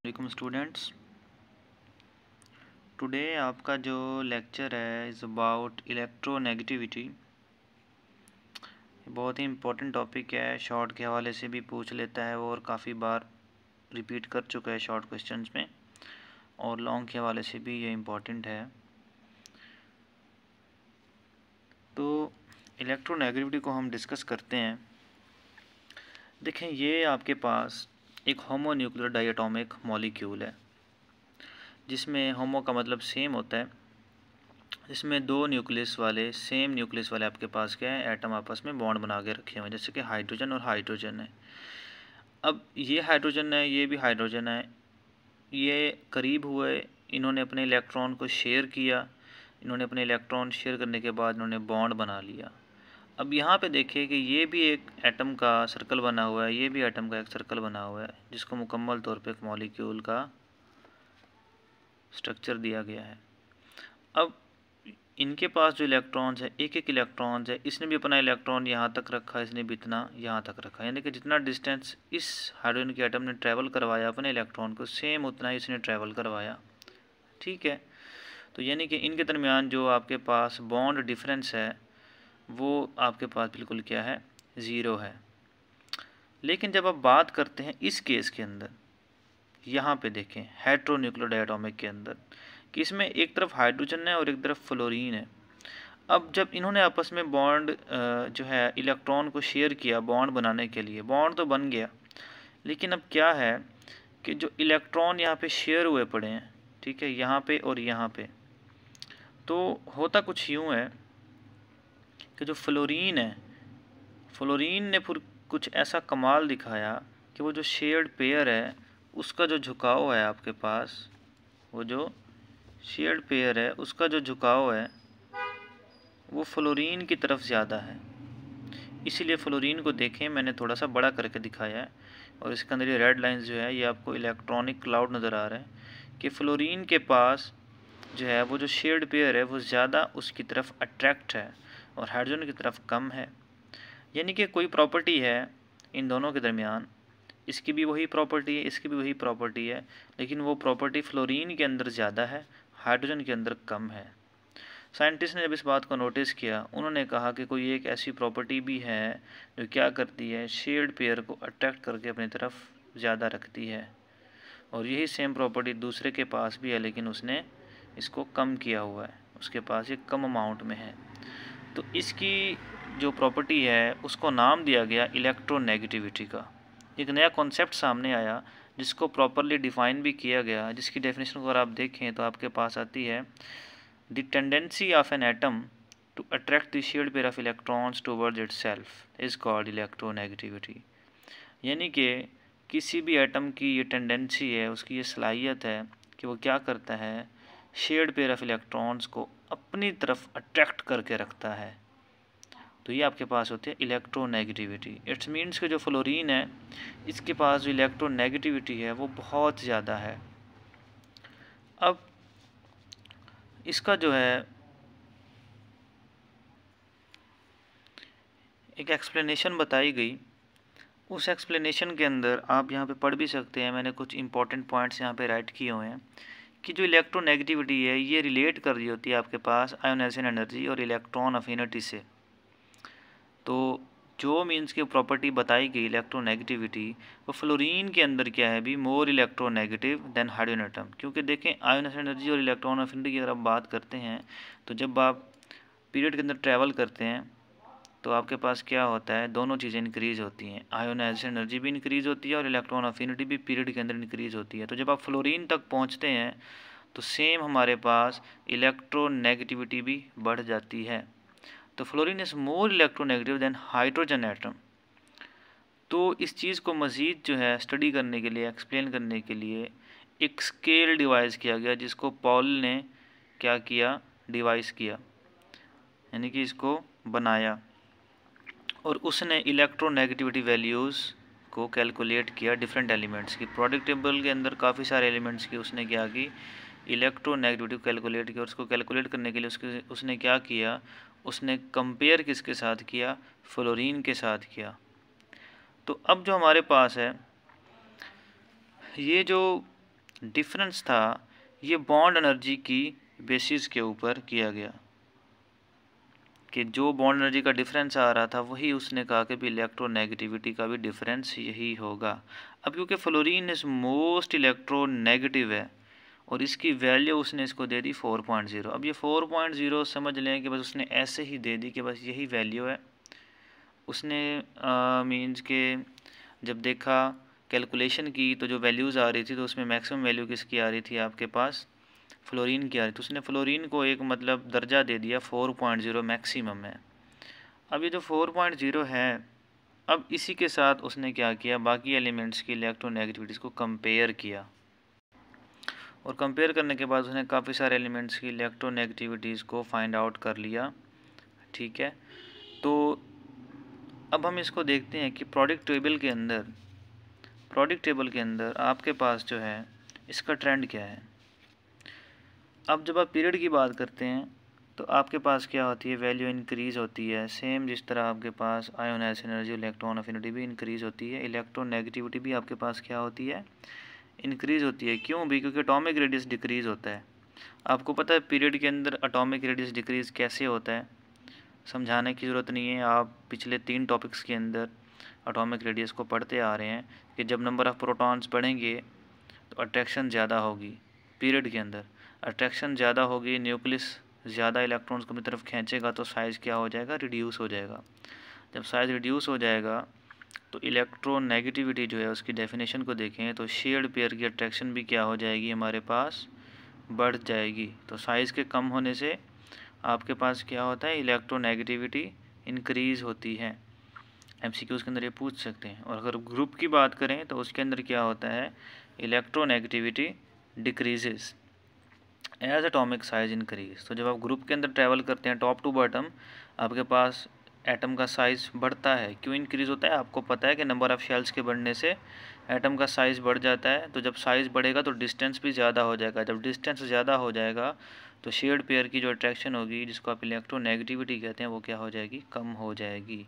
वालेकुम students. Today आपका जो लेक्चर है इज़ अबाउट इलेक्ट्रोनेगेटिविटी। बहुत ही इम्पोर्टेंट टॉपिक है, शॉर्ट के हवाले से भी पूछ लेता है वो और काफ़ी बार रिपीट कर चुका है शॉर्ट क्वेश्चंस में, और लॉन्ग के हवाले से भी ये इम्पोर्टेंट है। तो इलेक्ट्रोनेगेटिविटी को हम डिस्कस करते हैं। देखें, ये आपके पास एक होमोन्यूक्लियर डायटोमिक मॉलिक्यूल है जिसमें होमो का मतलब सेम होता है, जिसमें दो न्यूक्लियस वाले सेम न्यूक्लियस वाले आपके पास क्या है, एटम आपस में बॉन्ड बना के रखे हुए हैं, जैसे कि हाइड्रोजन और हाइड्रोजन है। अब ये हाइड्रोजन है, ये भी हाइड्रोजन है, ये करीब हुए, इन्होंने अपने इलेक्ट्रॉन को शेयर किया। इन्होंने अपने इलेक्ट्रॉन शेयर करने के बाद इन्होंने बॉन्ड बना लिया। अब यहाँ पे देखिए कि ये भी एक एटम का सर्कल बना हुआ है, ये भी एटम का एक सर्कल बना हुआ है, जिसको मुकम्मल तौर पे एक मॉलिक्यूल का स्ट्रक्चर दिया गया है। अब इनके पास जो इलेक्ट्रॉन्स है, एक एक इलेक्ट्रॉन्स है, इसने भी अपना इलेक्ट्रॉन यहाँ तक रखा, इसने भी इतना यहाँ तक रखा, यानी कि जितना डिस्टेंस इस हाइड्रोजन के एटम ने ट्रैवल करवाया अपने इलेक्ट्रॉन को, सेम उतना ही इसने ट्रैवल करवाया। ठीक है, तो यानी कि इनके दरमियान जो आपके पास बॉन्ड डिफरेंस है वो आपके पास बिल्कुल क्या है, ज़ीरो है। लेकिन जब आप बात करते हैं इस केस के अंदर, यहाँ पे देखें हेटेरोन्यूक्लियर डायटोमिक के अंदर, कि इसमें एक तरफ हाइड्रोजन है और एक तरफ फ्लोरीन है। अब जब इन्होंने आपस में बॉन्ड जो है इलेक्ट्रॉन को शेयर किया बॉन्ड बनाने के लिए, बॉन्ड तो बन गया, लेकिन अब क्या है कि जो इलेक्ट्रॉन यहाँ पे शेयर हुए पड़े हैं, ठीक है, यहाँ पे और यहाँ पे, तो होता कुछ यूँ है कि जो फ्लोरीन है, फ्लोरीन ने फिर कुछ ऐसा कमाल दिखाया कि वो जो शेयर्ड पेयर है उसका जो झुकाव है आपके पास, वो जो शेयर्ड पेयर है उसका जो झुकाव है वो फ्लोरीन की तरफ ज़्यादा है। इसीलिए फ्लोरीन को देखें, मैंने थोड़ा सा बड़ा करके दिखाया है, और इसके अंदर ये रेड लाइंस जो है ये आपको इलेक्ट्रॉनिक क्लाउड नज़र आ रहा है कि फ्लोरीन के पास जो है वो जो शेयर्ड पेयर है वो ज़्यादा उसकी तरफ अट्रैक्ट है और हाइड्रोजन की तरफ कम है। यानी कि कोई प्रॉपर्टी है इन दोनों के दरमियान, इसकी भी वही प्रॉपर्टी है, इसकी भी वही प्रॉपर्टी है, लेकिन वो प्रॉपर्टी फ्लोरीन के अंदर ज़्यादा है, हाइड्रोजन के अंदर कम है। साइंटिस्ट ने जब इस बात को नोटिस किया, उन्होंने कहा कि कोई एक ऐसी प्रॉपर्टी भी है जो क्या करती है, शेयर्ड पेयर को अट्रैक्ट करके अपनी तरफ ज़्यादा रखती है, और यही सेम प्रॉपर्टी दूसरे के पास भी है, लेकिन उसने इसको कम किया हुआ है, उसके पास ये कम अमाउंट में है। तो इसकी जो प्रॉपर्टी है उसको नाम दिया गया इलेक्ट्रोनेगेटिविटी का। एक नया कॉन्सेप्ट सामने आया जिसको प्रॉपरली डिफ़ाइन भी किया गया, जिसकी डेफिनेशन को अगर आप देखें तो आपके पास आती है, the tendency of an atom to attract the shared pair of electrons towards itself is called electronegativity. यानी कि किसी भी एटम की ये टेंडेंसी है, उसकी ये सलाहियत है कि वो क्या करता है, शेयर्ड पेयर ऑफ इलेक्ट्रॉन्स को अपनी तरफ अट्रैक्ट करके रखता है। तो ये आपके पास होती है इलेक्ट्रोनेगेटिविटी। इट्स मीन्स कि जो फ्लोरीन है इसके पास जो इलेक्ट्रोनेगेटिविटी है वो बहुत ज़्यादा है। अब इसका जो है एक एक्सप्लेनेशन बताई गई, उस एक्सप्लेनेशन के अंदर आप यहाँ पे पढ़ भी सकते हैं, मैंने कुछ इंपॉर्टेंट पॉइंट्स यहाँ पे राइट किए हुए हैं कि जो इलेक्ट्रोनेगेटिविटी है ये रिलेट कर रही होती है आपके पास आयोनाइजेशन एनर्जी और इलेक्ट्रॉन अफिनिटी से। तो जो मीन्स की प्रॉपर्टी बताई गई इलेक्ट्रोनेगेटिविटी, वो फ्लोरीन के अंदर क्या है भी more electronegative than hydrogen atom. क्योंकि देखें आयोनाइजेशन एनर्जी और इलेक्ट्रॉन अफिनिटी की अगर आप बात करते हैं तो जब आप पीरियड के अंदर ट्रैवल करते हैं तो आपके पास क्या होता है, दोनों चीज़ें इंक्रीज़ होती हैं, आयोनाइजेशन एनर्जी भी इंक्रीज़ होती है और इलेक्ट्रॉन अफिनिटी भी पीरियड के अंदर इंक्रीज़ होती है। तो जब आप फ्लोरीन तक पहुंचते हैं तो सेम हमारे पास इलेक्ट्रोनेगेटिविटी भी बढ़ जाती है। तो fluorine is more electronegative than hydrogen atom. तो इस चीज़ को मज़ीद जो है स्टडी करने के लिए, एक्सप्लेन करने के लिए एक स्केल डिवाइस किया गया, जिसको पॉल ने क्या किया, डिवाइस किया, यानी कि इसको बनाया, और उसने इलेक्ट्रोनेगेटिविटी वैल्यूज़ को कैलकुलेट किया डिफरेंट एलिमेंट्स की। प्रोडक्ट टेबल के अंदर काफ़ी सारे एलिमेंट्स की उसने क्या की, इलेक्ट्रोनेगेटिविटी कैलकुलेट किया, और उसको कैलकुलेट करने के लिए उसने क्या किया, उसने कंपेयर किसके साथ किया, फ्लोरीन के साथ किया। तो अब जो हमारे पास है ये जो डिफरेंस था ये बॉन्ड एनर्जी की बेसिस के ऊपर किया गया, कि जो बॉन्ड एनर्जी का डिफरेंस आ रहा था वही उसने कहा कि भी इलेक्ट्रोनेगेटिविटी का भी डिफरेंस यही होगा। अब क्योंकि फ्लोरीन इज मोस्ट इलेक्ट्रोनेगेटिव है और इसकी वैल्यू उसने इसको दे दी 4.0। अब ये 4.0 समझ लें कि बस उसने ऐसे ही दे दी कि बस यही वैल्यू है। उसने मीन्स के जब देखा कैलकुलेशन की तो जो वैल्यूज़ आ रही थी तो उसमें मैक्सिमम वैल्यू किसकी आ रही थी आपके पास, फ्लोरीन की आ रही थी। तो उसने फ्लोरीन को एक मतलब दर्जा दे दिया 4.0 मैक्सिमम है। अब ये जो 4.0 है, अब इसी के साथ उसने क्या किया, बाकी एलिमेंट्स की इलेक्ट्रोनेगेटिविटीज़ को कंपेयर किया और कंपेयर करने के बाद उसने काफ़ी सारे एलिमेंट्स की इलेक्ट्रोनेगेटिविटीज़ को फाइंड आउट कर लिया। ठीक है, तो अब हम इसको देखते हैं कि प्रोडक्ट टेबल के अंदर आपके पास जो है इसका ट्रेंड क्या है। अब जब आप पीरियड की बात करते हैं तो आपके पास क्या होती है, वैल्यू इंक्रीज़ होती है। सेम जिस तरह आपके पास आयोनाइजेशन एनर्जी, इलेक्ट्रॉन अफिनिटी भी इंक्रीज़ होती है, इलेक्ट्रोनेगेटिविटी भी आपके पास क्या होती है, इंक्रीज़ होती है। क्यों भी, क्योंकि एटॉमिक रेडियस डिक्रीज़ होता है। आपको पता है पीरियड के अंदर एटॉमिक रेडियस डिक्रीज़ कैसे होता है, समझाने की ज़रूरत नहीं है। आप पिछले 3 टॉपिक्स के अंदर एटॉमिक रेडियस को पढ़ते आ रहे हैं कि जब नंबर ऑफ़ प्रोटॉन्स बढ़ेंगे तो अट्रैक्शन ज़्यादा होगी। पीरियड के अंदर अट्रैक्शन ज़्यादा होगी, न्यूक्लियस ज़्यादा इलेक्ट्रॉन्स को अपनी तरफ खींचेगा तो साइज़ क्या हो जाएगा, रिड्यूस हो जाएगा। जब साइज़ रिड्यूस हो जाएगा तो इलेक्ट्रोनेगेटिविटी जो है उसकी डेफिनेशन को देखें तो शेयर्ड पेयर की अट्रैक्शन भी क्या हो जाएगी, हमारे पास बढ़ जाएगी। तो साइज़ के कम होने से आपके पास क्या होता है, इलेक्ट्रोनेगेटिविटी इंक्रीज़ होती है। एमसीक्यूज़ के अंदर ये पूछ सकते हैं। और अगर ग्रुप की बात करें तो उसके अंदर क्या होता है, electronegativity decreases as atomic size increase. तो जब आप ग्रुप के अंदर ट्रैवल करते हैं टॉप टू बॉटम, आपके पास एटम का साइज़ बढ़ता है। क्यों इंक्रीज़ होता है, आपको पता है कि नंबर ऑफ़ शेल्स के बढ़ने से एटम का साइज़ बढ़ जाता है। तो जब साइज़ बढ़ेगा तो डिस्टेंस भी ज़्यादा हो जाएगा। जब डिस्टेंस ज़्यादा हो जाएगा तो शेयर्ड पेयर की जो अट्रैक्शन होगी, जिसको आप इलेक्ट्रोनेगेटिविटी कहते हैं, वो क्या हो जाएगी, कम हो जाएगी।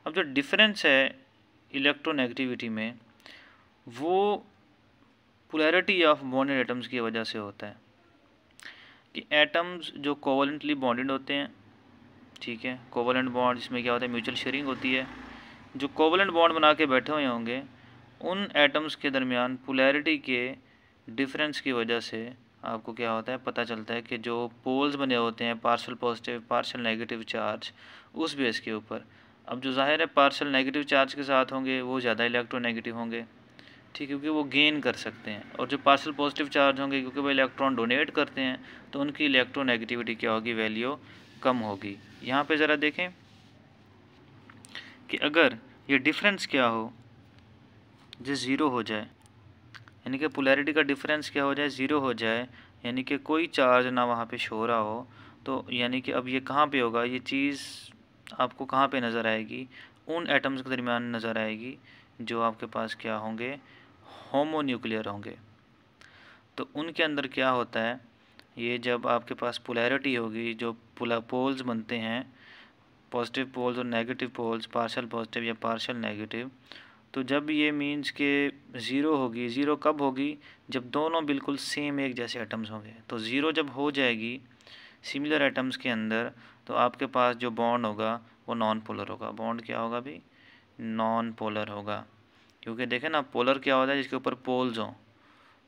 अब जो डिफरेंस है इलेक्ट्रोनेगेटिविटी में, वो पोलैरिटी ऑफ बॉन्डेड एटम्स की वजह से होता है कि एटम्स जो कोवलेंटली बॉन्डेड होते हैं, ठीक है, कोवलेंट बॉन्ड जिसमें क्या होता है, म्यूचुअल शेयरिंग होती है। जो कोवलेंट बॉन्ड बना के बैठे हुए होंगे उन एटम्स के दरमियान पोलैरिटी के डिफरेंस की वजह से आपको क्या होता है, पता चलता है कि जो पोल्स बने होते हैं, partial positive partial negative charge, उस बेस के ऊपर। अब जो जाहिर है पार्शियल नेगेटिव चार्ज के साथ होंगे वो ज़्यादा इलेक्ट्रोनेगेटिव होंगे, ठीक है, क्योंकि वो गेन कर सकते हैं। और जो पार्शियल पॉजिटिव चार्ज होंगे क्योंकि वो इलेक्ट्रॉन डोनेट करते हैं तो उनकी इलेक्ट्रोनेगेटिविटी क्या होगी, वैल्यू कम होगी। यहाँ पे ज़रा देखें कि अगर ये डिफरेंस क्या हो, जो ज़ीरो हो जाए, यानी कि पोलैरिटी का डिफरेंस क्या हो जाए, ज़ीरो हो जाए, यानी कि कोई चार्ज ना वहाँ पे शो रहा हो, तो यानी कि अब ये कहाँ पे होगा, ये चीज़ आपको कहाँ पे नज़र आएगी, उन एटम्स के दरमियान नज़र आएगी जो आपके पास क्या होंगे, होमोन्यूक्लियर होंगे। तो उनके अंदर क्या होता है, ये जब आपके पास पोलैरिटी होगी, जो पोल्स बनते हैं, पॉजिटिव पोल्स और नेगेटिव पोल्स, पार्शियल पॉजिटिव या पार्शियल नेगेटिव, तो जब ये मीन्स के ज़ीरो होगी, ज़ीरो कब होगी, जब दोनों बिल्कुल सेम एक जैसे एटम्स होंगे। तो ज़ीरो जब हो जाएगी सिमिलर एटम्स के अंदर, तो आपके पास जो बॉन्ड होगा वो नॉन पोलर होगा। बॉन्ड क्या होगा भी, नॉन पोलर होगा। क्योंकि देखें ना, पोलर क्या होता है, जिसके ऊपर पोल्स हों,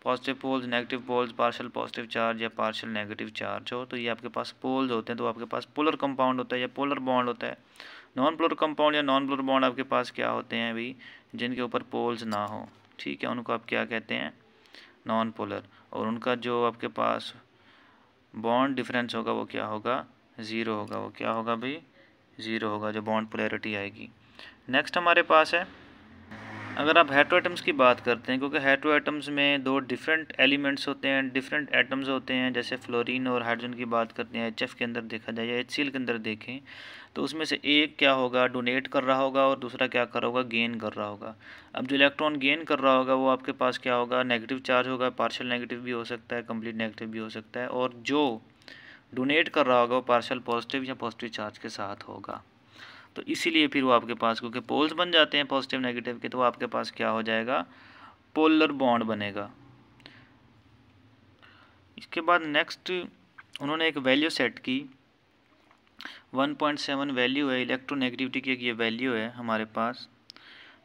positive poles, negative poles, partial positive charge या पार्शियल नेगेटिव चार्ज हो, तो ये आपके पास पोल्स होते हैं, तो आपके पास पोलर कंपाउंड होता है या पोलर बॉन्ड होता है। नॉन पोलर कंपाउंड या नॉन पोलर बॉन्ड आपके पास क्या होते हैं भी, जिनके ऊपर पोल्स ना हो, ठीक है, उनको आप क्या कहते हैं, नॉन पोलर। और उनका जो आपके पास बॉन्ड डिफरेंस होगा वो क्या होगा, ज़ीरो होगा। वो क्या होगा भाई, ज़ीरो होगा, जो बॉन्ड पोलैरिटी आएगी। नेक्स्ट हमारे पास है, अगर आप हेटेरोएटम्स की बात करते हैं, क्योंकि हेटेरोएटम्स में दो डिफरेंट एलिमेंट्स होते हैं, डिफरेंट एटम्स होते हैं, जैसे फ्लोरीन और हाइड्रोजन की बात करते हैं, HF के अंदर देखा जाए या HCl के अंदर देखें, तो उसमें से एक क्या होगा, डोनेट कर रहा होगा और दूसरा क्या कर रहा होगा, गेन कर रहा होगा। अब जो इलेक्ट्रॉन गेन कर रहा होगा वो आपके पास क्या होगा, नेगेटिव चार्ज होगा, पार्शियल नेगेटिव भी हो सकता है, कंप्लीट नेगेटिव भी हो सकता है। और जो डोनेट कर रहा होगा वो पार्शियल पॉजिटिव या पॉजिटिव चार्ज के साथ होगा। तो इसीलिए फिर वो आपके पास, क्योंकि पोल्स बन जाते हैं पॉजिटिव नेगेटिव के, तो आपके पास क्या हो जाएगा, पोलर बॉन्ड बनेगा। इसके बाद नेक्स्ट उन्होंने एक वैल्यू सेट की, 1.7 वैल्यू है, इलेक्ट्रोनेगेटिविटी की एक ये वैल्यू है हमारे पास।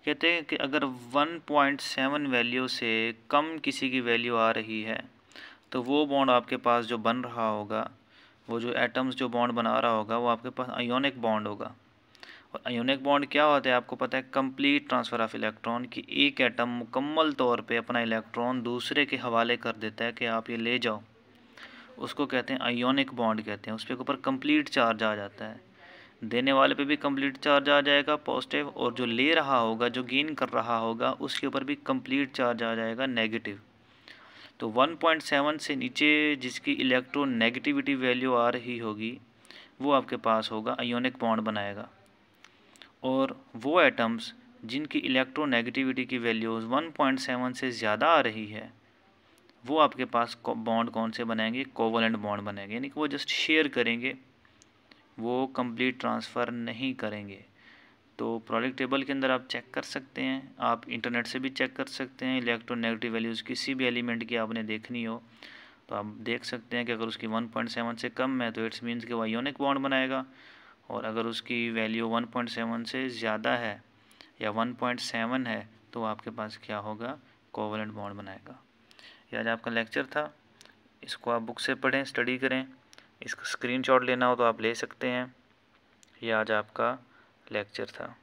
कहते हैं कि अगर 1.7 वैल्यू से कम किसी की वैल्यू आ रही है तो वो बॉन्ड आपके पास जो बन रहा होगा, वो जो एटम्स जो बॉन्ड बना रहा होगा, वो आपके पास आयोनिक बॉन्ड होगा। और आयोनिक बॉन्ड क्या होता है आपको पता है, कंप्लीट ट्रांसफ़र ऑफ इलेक्ट्रॉन, कि एक एटम मुकम्मल तौर पे अपना इलेक्ट्रॉन दूसरे के हवाले कर देता है कि आप ये ले जाओ, उसको कहते हैं आयोनिक बॉन्ड कहते हैं। उस पर ऊपर कंप्लीट चार्ज आ जाता है, देने वाले पे भी कंप्लीट चार्ज आ जाएगा पॉजिटिव, और जो ले रहा होगा, जो गेन कर रहा होगा, उसके ऊपर भी कंप्लीट चार्ज आ जाएगा नेगेटिव। तो 1.7 से नीचे जिसकी इलेक्ट्रोनेगेटिविटी वैल्यू आ रही होगी वो आपके पास होगा आयोनिक बॉन्ड बनाएगा। और वो एटम्स जिनकी इलेक्ट्रोनेगेटिविटी की वैल्यूज़ 1.7 से ज़्यादा आ रही है वो आपके पास बॉन्ड कौन से बनाएंगे, कोवलेंट बॉन्ड बनेंगे, यानी कि वो जस्ट शेयर करेंगे, वो कंप्लीट ट्रांसफ़र नहीं करेंगे। तो प्रोडक्ट टेबल के अंदर आप चेक कर सकते हैं, आप इंटरनेट से भी चेक कर सकते हैं। इलेक्ट्रोनेगेटिव वैल्यूज़ किसी भी एलिमेंट की आपने देखनी हो तो आप देख सकते हैं कि अगर उसकी 1.7 से कम है तो इट्स मीन्स कि वो आयोनिक बॉन्ड बनाएगा, और अगर उसकी वैल्यू 1.7 से ज़्यादा है या 1.7 है तो आपके पास क्या होगा, कोवलेंट बॉन्ड बनाएगा। ये आज आपका लेक्चर था, इसको आप बुक से पढ़ें, स्टडी करें। इसका स्क्रीनशॉट लेना हो तो आप ले सकते हैं। ये आज आपका लेक्चर था।